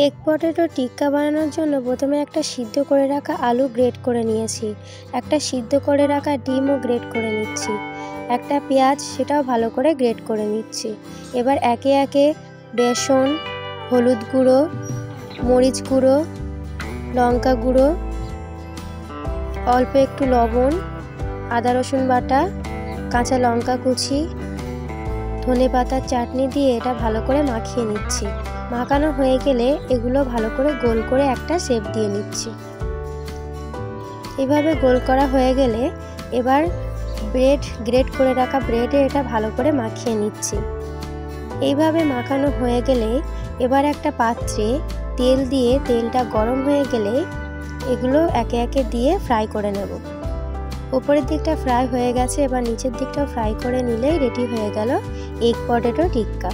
Egg potato টিক্কা বানানোর জন্য প্রথমে একটা সিদ্ধ করে রাখা আলু গ্রেট করে নিয়েছি, একটা সিদ্ধ করে রাখা ডিমও গ্রেট করে নিচ্ছি, একটা পেঁয়াজ সেটাও ভালো করে গ্রেট করে নিচ্ছি। এবার একে একে বেসন, হলুদ গুঁড়ো, মরিচ গুঁড়ো, লঙ্কা গুঁড়ো, অল্প একটু লবণ, আদা রসুন বাটা, কাঁচা লঙ্কা কুচি, ধনে পাতার চাটনি দিয়ে এটা ভালো করে মাখিয়ে নিচ্ছি। মাখানো হয়ে গেলে এগুলো ভালো করে গোল করে একটা শেপ দিয়ে নিচ্ছি। এভাবে গোল করা হয়ে গেলে এবার ব্রেড গ্রেট করে রাখা ব্রেডে এটা ভালো করে মাখিয়ে নিচ্ছি। এইভাবে মাখানো হয়ে গেলে এবার একটা পাত্রে তেল দিয়ে তেলটা গরম হয়ে গেলে এগুলো একে একে দিয়ে ফ্রাই করে নেব। উপরের দিকটা ফ্রাই হয়ে গেছে, এবার নিচের দিকটাও ফ্রাই করে নিলেই রেডি হয়ে গেল এগ পটেটো টিক্কা।